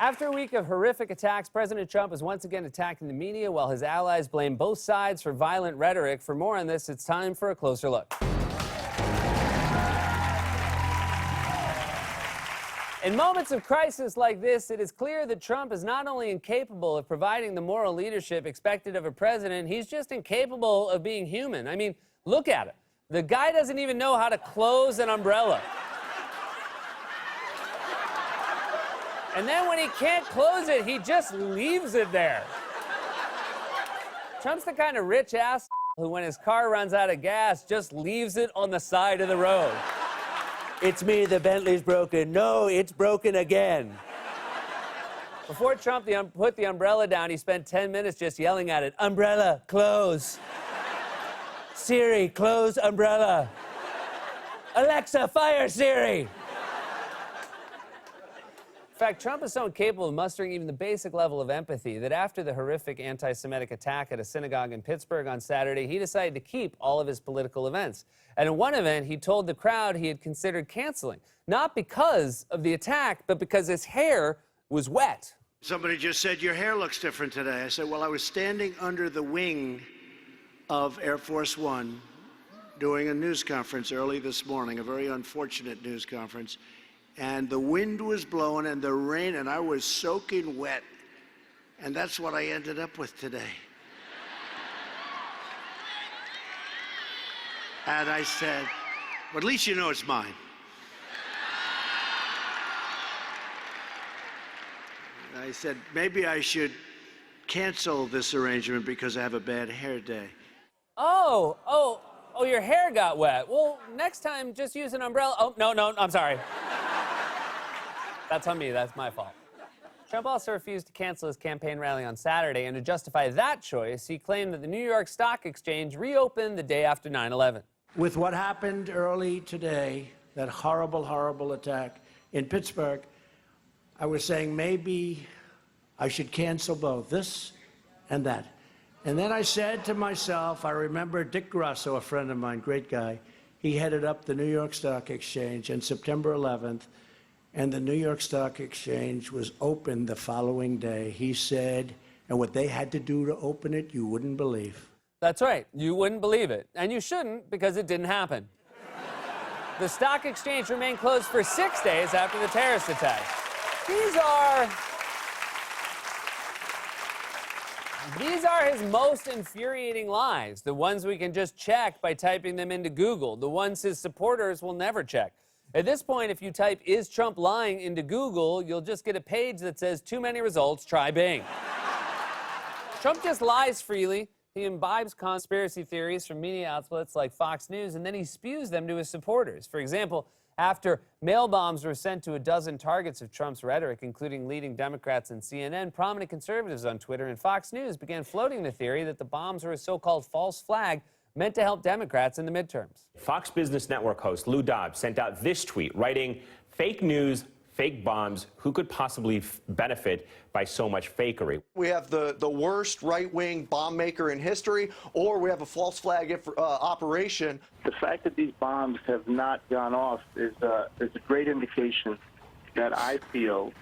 After a week of horrific attacks, President Trump is once again attacking the media while his allies blame both sides for violent rhetoric. For more on this, it's time for a closer look. In moments of crisis like this, it is clear that Trump is not only incapable of providing the moral leadership expected of a president, he's just incapable of being human. I mean, look at him. The guy doesn't even know how to close an umbrella. And then when he can't close it, he just leaves it there. Trump's the kind of rich ass who, when his car runs out of gas, just leaves it on the side of the road. It's me, the Bentley's broken. No, it's broken again. Before Trump put the umbrella down, he spent 10 minutes just yelling at it. Umbrella, close. Siri, close umbrella. Alexa, fire Siri. In fact, Trump is so incapable of mustering even the basic level of empathy that after the horrific anti-Semitic attack at a synagogue in Pittsburgh on Saturday, he decided to keep all of his political events. And in one event, he told the crowd he had considered canceling, not because of the attack, but because his hair was wet. Somebody just said, your hair looks different today. I said, well, I was standing under the wing of Air Force One doing a news conference early this morning, a very unfortunate news conference. And the wind was blowing and the rain, and I was soaking wet. And that's what I ended up with today. And I said, well, at least you know it's mine. I said, maybe I should cancel this arrangement because I have a bad hair day. Oh, your hair got wet. Well, next time, just use an umbrella. Oh, no, I'm sorry. That's on me. That's my fault. Trump also refused to cancel his campaign rally on Saturday, and to justify that choice, he claimed that the New York Stock Exchange reopened the day after 9/11. With what happened early today, that horrible, horrible attack in Pittsburgh, I was saying maybe I should cancel both this and that. And then I said to myself, I remember Dick Grasso, a friend of mine, great guy, he headed up the New York Stock Exchange on September 11th, and the New York Stock Exchange was open the following day. He said, and what they had to do to open it, you wouldn't believe. That's right. You wouldn't believe it. And you shouldn't, because it didn't happen. The stock exchange remained closed for 6 days after the terrorist attack. These are his most infuriating lies, the ones we can just check by typing them into Google, the ones his supporters will never check. At this point, if you type, "Is Trump lying?" into Google, you'll just get a page that says, "Too many results, try Bing." Trump just lies freely. He imbibes conspiracy theories from media outlets like Fox News, and then he spews them to his supporters. For example, after mail bombs were sent to a dozen targets of Trump's rhetoric, including leading Democrats and CNN, prominent conservatives on Twitter and Fox News began floating the theory that the bombs were a so-called false flag meant to help Democrats in the midterms. Fox Business Network host Lou Dobbs sent out this tweet, writing, "Fake news, fake bombs. Who could possibly benefit by so much fakery?" We have the worst right-wing bomb maker in history, or we have a false flag operation. The fact that these bombs have not gone off is a great indication that I feel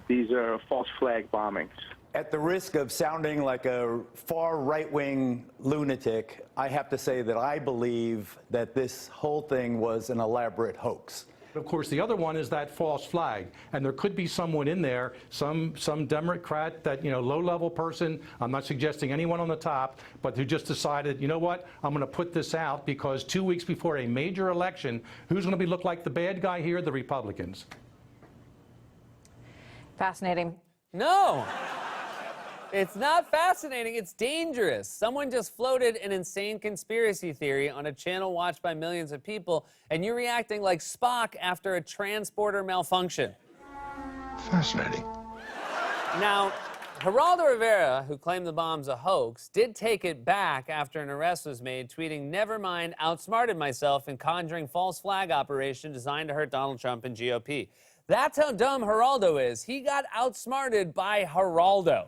these are false flag bombings. At the risk of sounding like a far right-wing lunatic, I have to say that I believe that this whole thing was an elaborate hoax. Of course, the other one is that false flag, and there could be someone in there, some Democrat, that, low-level person. I'm not suggesting anyone on the top, but who just decided, you know what, I'm going to put this out because 2 weeks before a major election, who's going to look like the bad guy here? The Republicans. Fascinating. No. It's not fascinating, it's dangerous. Someone just floated an insane conspiracy theory on a channel watched by millions of people, and you're reacting like Spock after a transporter malfunction. Fascinating. Now, Geraldo Rivera, who claimed the bomb's a hoax, did take it back after an arrest was made, tweeting, "Never mind, outsmarted myself in conjuring false flag operation designed to hurt Donald Trump and GOP." That's how dumb Geraldo is. He got outsmarted by Geraldo.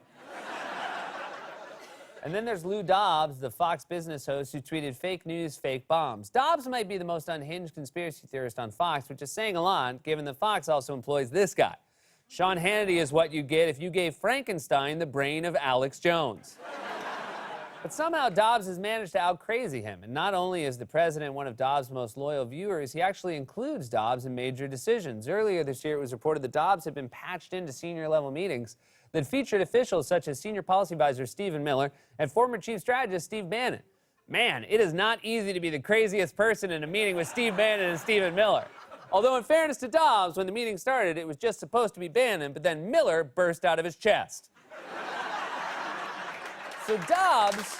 And then there's Lou Dobbs, the Fox Business host, who tweeted, "Fake news, fake bombs." Dobbs might be the most unhinged conspiracy theorist on Fox, which is saying a lot, given that Fox also employs this guy. Sean Hannity is what you get if you gave Frankenstein the brain of Alex Jones. But somehow Dobbs has managed to out-crazy him. And not only is the president one of Dobbs' most loyal viewers, he actually includes Dobbs in major decisions. Earlier this year, it was reported that Dobbs had been patched into senior-level meetings that featured officials such as Senior Policy Advisor Stephen Miller and former Chief Strategist Steve Bannon. Man, it is not easy to be the craziest person in a meeting with Steve Bannon and Stephen Miller. Although, in fairness to Dobbs, when the meeting started, it was just supposed to be Bannon, but then Miller burst out of his chest. So Dobbs...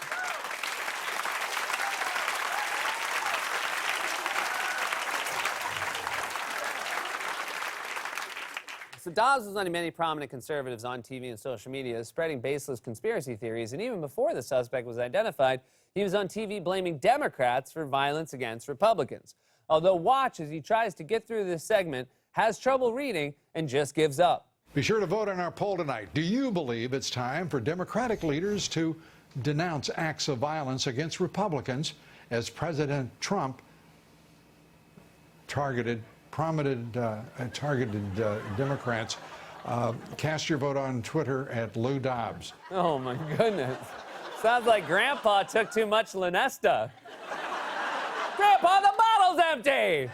So Dobbs was one of many prominent conservatives on TV and social media spreading baseless conspiracy theories, and even before the suspect was identified, he was on TV blaming Democrats for violence against Republicans. Although watch as he tries to get through this segment, has trouble reading, and just gives up. Be sure to vote on our poll tonight. Do you believe it's time for Democratic leaders to denounce acts of violence against Republicans as President Trump targeted Democrats? Cast your vote on Twitter at Lou Dobbs. Oh, my goodness. Sounds like Grandpa took too much Lunesta. Grandpa, the bottle's empty!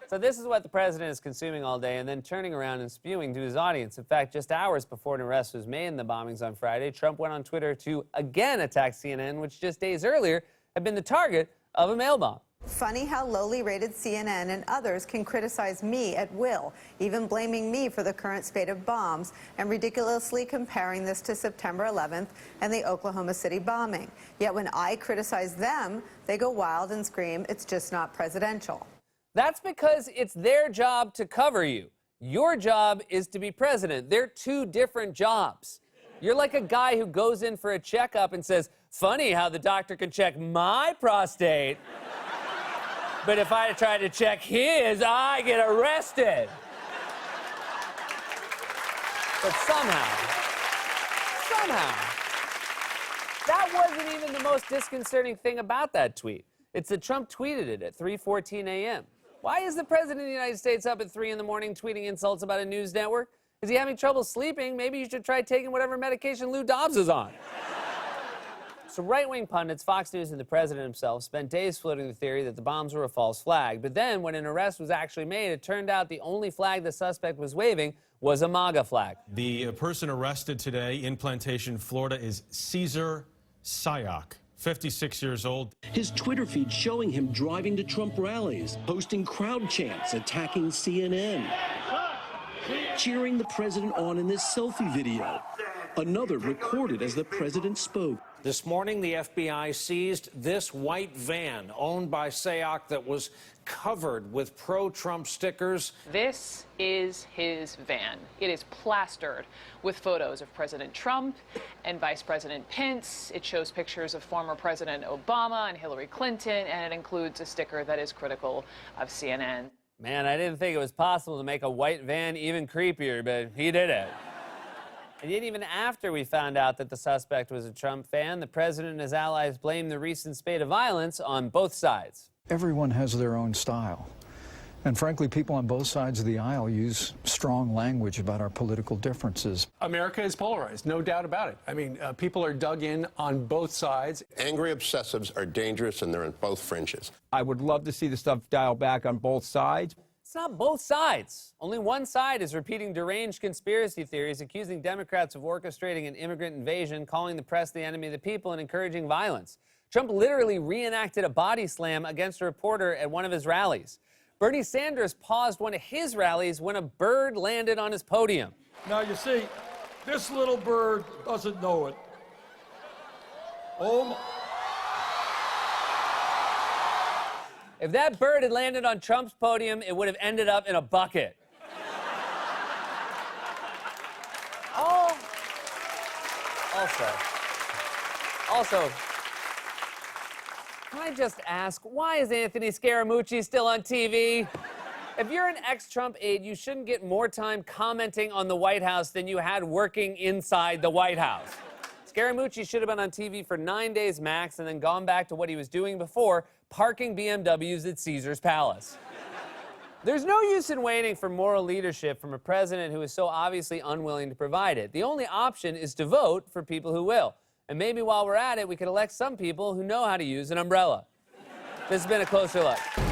So this is what the president is consuming all day and then turning around and spewing to his audience. In fact, just hours before an arrest was made in the bombings on Friday, Trump went on Twitter to again attack CNN, which just days earlier had been the target of a mail bomb. Funny how lowly rated CNN and others can criticize me at will, even blaming me for the current spate of bombs and ridiculously comparing this to September 11th and the Oklahoma City bombing. Yet when I criticize them, they go wild and scream, it's just not presidential. That's because it's their job to cover you. Your job is to be president. They're two different jobs. You're like a guy who goes in for a checkup and says, funny how the doctor can check my prostate, but if I try to check his, I get arrested. But somehow, that wasn't even the most disconcerting thing about that tweet. It's that Trump tweeted it at 3:14 a.m. Why is the president of the United States up at 3 in the morning tweeting insults about a news network? Is he having trouble sleeping? Maybe you should try taking whatever medication Lou Dobbs is on. So right-wing pundits, Fox News, and the president himself spent days floating the theory that the bombs were a false flag. But then, when an arrest was actually made, it turned out the only flag the suspect was waving was a MAGA flag. The person arrested today in Plantation, Florida, is Cesar Sayoc, 56 years old. His Twitter feed showing him driving to Trump rallies, posting crowd chants, attacking CNN, cheering the president on in this selfie video. Another recorded as the president spoke. This morning, the FBI seized this white van owned by Sayoc that was covered with pro-Trump stickers. This is his van. It is plastered with photos of President Trump and Vice President Pence. It shows pictures of former President Obama and Hillary Clinton, and it includes a sticker that is critical of CNN. Man, I didn't think it was possible to make a white van even creepier, but he did it. And yet, even after we found out that the suspect was a Trump fan, the president and his allies blamed the recent spate of violence on both sides. Everyone has their own style. And frankly, people on both sides of the aisle use strong language about our political differences. America is polarized, no doubt about it. I mean, people are dug in on both sides. Angry obsessives are dangerous, and they're in both fringes. I would love to see the stuff dialed back on both sides. It's not both sides. Only one side is repeating deranged conspiracy theories, accusing Democrats of orchestrating an immigrant invasion, calling the press the enemy of the people, and encouraging violence. Trump literally reenacted a body slam against a reporter at one of his rallies. Bernie Sanders paused one of his rallies when a bird landed on his podium. Now, you see, this little bird doesn't know it. Oh, my. If that bird had landed on Trump's podium, it would have ended up in a bucket. Also, can I just ask, why is Anthony Scaramucci still on TV? If you're an ex-Trump aide, you shouldn't get more time commenting on the White House than you had working inside the White House. Scaramucci should have been on TV for 9 days max and then gone back to what he was doing before, parking BMWs at Caesar's Palace. There's no use in waiting for moral leadership from a president who is so obviously unwilling to provide it. The only option is to vote for people who will. And maybe while we're at it, we could elect some people who know how to use an umbrella. This has been A Closer Look.